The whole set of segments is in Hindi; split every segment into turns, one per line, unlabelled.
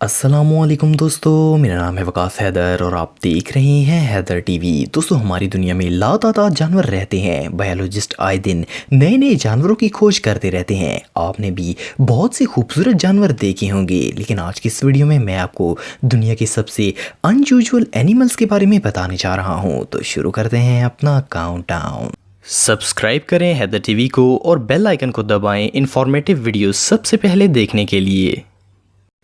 अस्सलामुअलैकुम दोस्तों, मेरा नाम है वकास हैदर और आप देख रहे हैं हैदर टीवी। दोस्तों, हमारी दुनिया में लातादार जानवर रहते हैं। बायोलॉजिस्ट आए दिन नए नए जानवरों की खोज करते रहते हैं। आपने भी बहुत से खूबसूरत जानवर देखे होंगे, लेकिन आज की इस वीडियो में मैं आपको दुनिया के सबसे अनयूजुअल एनिमल्स के बारे में बताने जा रहा हूँ। तो शुरू करते हैं अपना काउंटडाउन। सब्सक्राइब करें हैदर टीवी को और बेल आइकन को दबाएं इंफॉर्मेटिव वीडियो सबसे पहले देखने के लिए।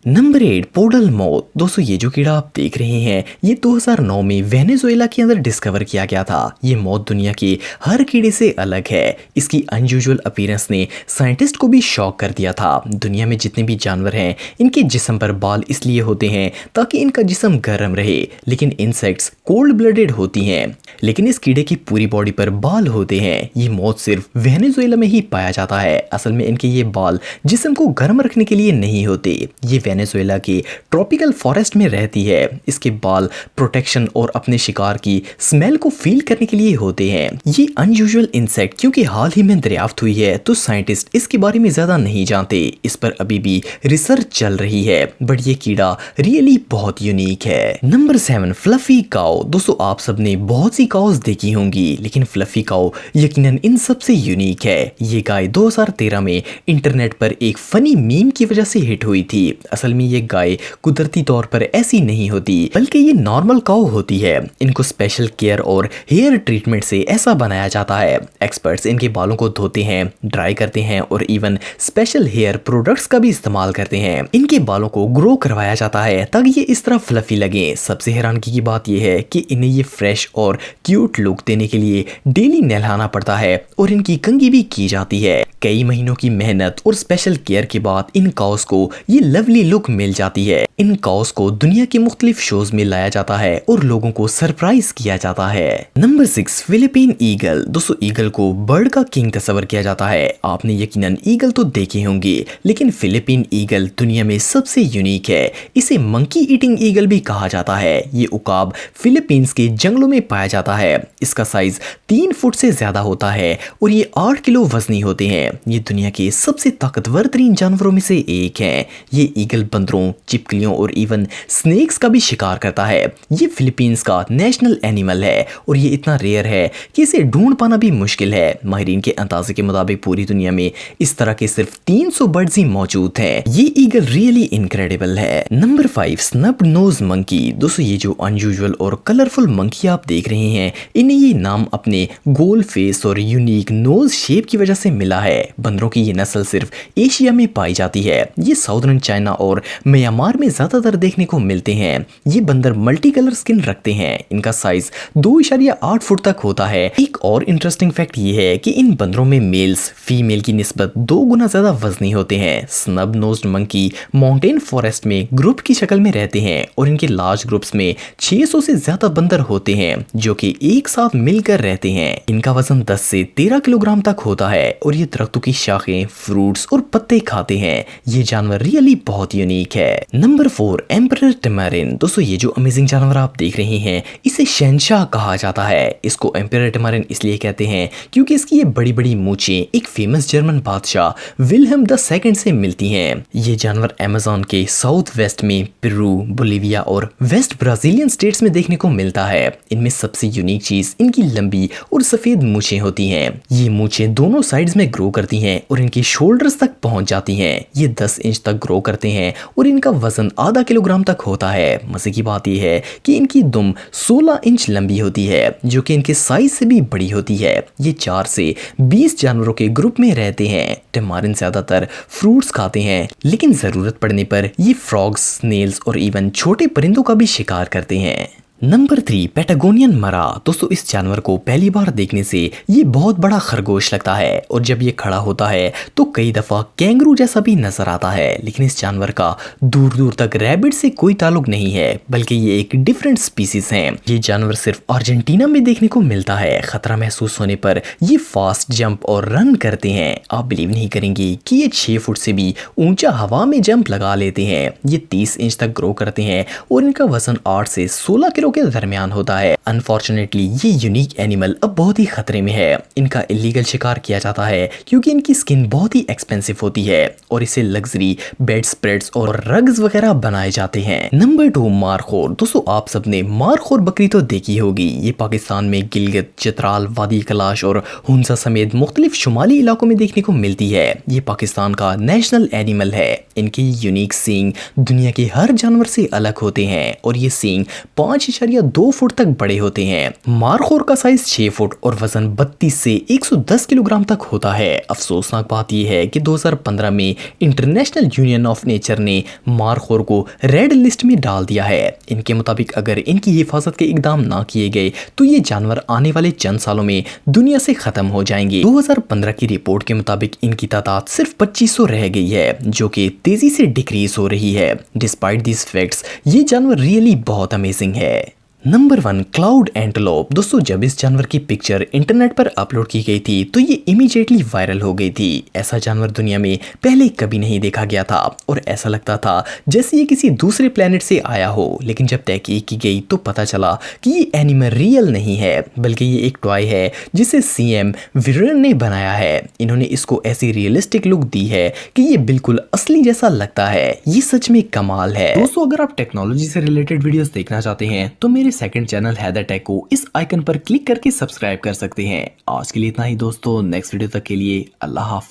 Number 8, poodle moth. दोस्तों, ये जो कीड़ा आप देख रहे हैं ये 2009 में वेनेजुएला के अंदर डिस्कवर किया गया था। ये मॉथ दुनिया के हर कीड़े से अलग है। इसकी अनयूजुअल अपीयरेंस ने साइंटिस्ट को भी शॉक कर दिया था। दुनिया में जितने भी जानवर हैं इनके जिस्म पर बाल इसलिए होते हैं ताकि इनका जिस्म गर्म रहे, लेकिन इंसेक्ट्स कोल्ड ब्लडेड होती हैं। लेकिन इस कीड़े की पूरी बॉडी पर बाल होते हैं। ये मॉथ सिर्फ वेनेजुएला में ही पाया जाता है। असल में इनके ये बाल जिस्म को गर्म रखने के लिए नहीं होते। ये वेनेजुएला के ट्रॉपिकल फॉरेस्ट में रहती है। इसके बाल प्रोटेक्शन और अपने शिकार की स्मेल को फील करने के लिए होते हैं। ये अनयूजुअल इंसेक्ट क्योंकि हाल ही में दरियाफ्त हुई है तो साइंटिस्ट इसके बारे में ज्यादा नहीं जानते। इस पर अभी भी रिसर्च चल रही है, बट ये कीड़ा रियली बहुत यूनिक है। नंबर 7, फ्लफी काऊ। दोस्तों, आप सबने बहुत सी काउस देखी होंगी, लेकिन फ्लफी काऊ यकीनन इन सबसे यूनिक है। ये गाय 2013 में इंटरनेट पर एक फनी मीम की वजह से हिट हुई थी। असल में ये गाय कुदरती तौर पर ऐसी नहीं होती, बल्कि ये नॉर्मल काऊ होती है। इनको स्पेशल केयर और हेयर ट्रीटमेंट से ऐसा बनाया जाता है। एक्सपर्ट्स इनके बालों को धोते हैं, ड्राई करते हैं और इवन स्पेशल हेयर प्रोडक्ट्स का भी इस्तेमाल करते हैं। इनके बालों को ग्रो करवाया जाता है ताकि ये इस तरह फ्लफी लगे। सबसे हैरानगी की बात यह है कि इन्हें ये फ्रेश और क्यूट लुक देने के लिए डेली नहलाना पड़ता है और इनकी कंघी भी की जाती है। कई महीनों की मेहनत और स्पेशल केयर के बाद इन काउस को ये लवली लुक मिल जाती है। इन काउस को दुनिया के मुख्तलिफ शोज में लाया जाता है और लोगों को सरप्राइज किया जाता है। Number 6, Philippine eagle. दोस्तों, ईगल को बर्ड का किंग तस्वर किया जाता है। आपने यकीनन ईगल तो देखे होंगे, लेकिन फिलीपीन ईगल दुनिया में सबसे यूनिक है। इसे मंकी ईटिंग ईगल भी कहा जाता है। ये उकाब फिलीपींस के जंगलों में पाया जाता है। इसका साइज 3 फुट से ज्यादा होता है और ये 8 किलो वजनी होते हैं। ये दुनिया के सबसे ताकतवर तरीन जानवरों में से एक है। ये ईगल बंदरों, चिपकलियों और इवन स्नेक्स का भी शिकार करता है। ये फिलीपींस का नेशनल एनिमल है और ये इतना रेयर है कि इसे ढूंढ पाना भी मुश्किल है। माहिरीन के अंदाजे के मुताबिक पूरी दुनिया में इस तरह के सिर्फ 300 बर्ड्स ही मौजूद हैं। ये ईगल रियली इनक्रेडिबल है। Number 5, snub nose monkey. दोस्तों, ये जो अनयूजुअल और कलरफुल मंकी आप देख रहे हैं इन्हें ये नाम अपने गोल फेस और यूनिक नोज शेप की वजह से मिला है। बंदरों की ये नस्ल सिर्फ एशिया में पाई जाती है। ये साउदर्न चाइना और म्यांमार में ज्यादातर देखने को मिलते हैं। ये बंदर मल्टी कलर स्किन रखते हैं। इनका साइज 2.8 फुट तक होता है। एक और इंटरेस्टिंग फैक्ट ये है कि इन बंदरों में मेल्स फीमेल की निस्बत 2 गुना ज्यादा वजनी होते हैं। Snub nosed monkey mountain forest में ग्रुप की शक्ल में रहते हैं और इनके लार्ज ग्रुप्स में 600 से ज्यादा बंदर होते हैं जो कि एक साथ मिलकर रहते हैं। इनका वजन 10 से 13 किलोग्राम तक होता है और ये दरख्तों की शाखें, फ्रूट्स और पत्ते खाते हैं। ये जानवर रियली बहुत यूनिक है। Number 4, emperor tamarin. दोस्तों, ये जो अमेजिंग जानवर आप देख रहे हैं इसे शहंशाह कहा जाता है। इसको एम्परर टैमारिन इसलिए कहते हैं क्योंकि इसकी ये बड़ी बड़ी मूंछें एक फेमस जर्मन बादशाह विल्हेम II से मिलती हैं। ये जानवर अमेज़न के साउथ वेस्ट में पेरू, बोलिविया और वेस्ट ब्राजीलियन स्टेट्स में देखने को मिलता है। इनमें सबसे यूनिक चीज इनकी लंबी और सफेद मूंछें होती हैं। ये मूंछें दोनों साइड्स में ग्रो करती हैं और इनके शोल्डर्स तक पहुंच जाती हैं। ये 10 इंच तक ग्रो करते हैं और इनका वजन आधा किलोग्राम तक होता है। मजे की बात यह है कि इनकी दुम 16 इंच लंबी होती है जो कि इनके साइज से भी बड़ी होती है। ये 4 से 20 जानवरों के ग्रुप में रहते हैं। टैमारिन ज्यादातर फ्रूट्स खाते हैं, लेकिन जरूरत पड़ने पर ये फ्रॉग्स, स्नेल्स और इवन छोटे परिंदों का भी शिकार करते हैं। नंबर 3, पैटागोनियन मरा। दोस्तों, इस जानवर को पहली बार देखने से ये बहुत बड़ा खरगोश लगता है और जब ये खड़ा होता है तो कई दफा कैंगरू जैसा भी नजर आता है। लेकिन इस जानवर का दूर दूर तक रैबिट से कोई ताल्लुक नहीं है, बल्कि ये एक डिफरेंट स्पीसीज है। ये जानवर सिर्फ अर्जेंटीना में देखने को मिलता है। खतरा महसूस होने पर ये फास्ट जंप और रन करते हैं। आप बिलीव नहीं करेंगे कि ये 6 फुट से भी ऊंचा हवा में जंप लगा लेते हैं। ये 30 इंच तक ग्रो करते हैं और इनका वजन 8 से 16 किलो फसलों के दरमियान होता है। अनफॉर्चुनेटली ये यूनिक एनिमल अब बहुत ही खतरे में है। इनका इलीगल शिकार किया जाता है क्योंकि इनकी स्किन बहुत ही एक्सपेंसिव होती है और इसे लग्जरी बेड स्प्रेड्स और रग्स वगैरह बनाए जाते हैं। Number 2, markhor. दोस्तों आप सबने मारखोर बकरी तो देखी होगी। ये पाकिस्तान में गिलगित, चित्राल, वादी कलाश और हुंसा समेत मुख्तलिफ शुमाली इलाकों में देखने को मिलती है। ये पाकिस्तान का नेशनल एनिमल है। इनके यूनिक सींग दुनिया के हर जानवर से अलग होते हैं और ये सींग 5.2 फुट तक बड़े होते हैं। मारखोर का साइज 6 फुट और वजन 32 से 110 किलोग्राम तक होता है। अफसोसनाक बात यह है कि 2015 में इंटरनेशनल यूनियन ऑफ नेचर ने मारखोर को रेड लिस्ट में डाल दिया है। इनके मुताबिक अगर इनकी हिफाजत के इकदाम ना किए गए तो ये जानवर आने वाले चंद सालों में दुनिया से खत्म हो जाएंगे। 2015 की रिपोर्ट के मुताबिक इनकी तादाद सिर्फ 2500 रह गई है, जो कि तेजी से डिक्रीज हो रही है। डिस्पाइट दिस फैक्ट्स ये जानवर रियली बहुत अमेजिंग है। Number 1, cloud antelope. दोस्तों जब इस जानवर की पिक्चर इंटरनेट पर अपलोड की गई थी तो ये इमीडिएटली वायरल हो गई थी। ऐसा जानवर दुनिया में पहले कभी नहीं देखा गया था और ऐसा लगता था जैसे ये किसी दूसरे प्लेनेट से आया हो। लेकिन जब तहकीक की गई तो पता चला कि ये एनिमल रियल नहीं है, बल्कि ये एक टॉय है जिसे CM विरन ने बनाया है। इन्होंने इसको ऐसी रियलिस्टिक लुक दी है कि ये बिल्कुल असली जैसा लगता है। ये सच में कमाल है। दोस्तों अगर आप टेक्नोलॉजी से रिलेटेड वीडियोस देखना चाहते हैं तो मेरे सेकंड चैनल हैदर टेक को इस आइकन पर क्लिक करके सब्सक्राइब कर सकते हैं। आज के लिए इतना ही दोस्तों, नेक्स्ट वीडियो तक के लिए अल्लाह हाफ़िज़।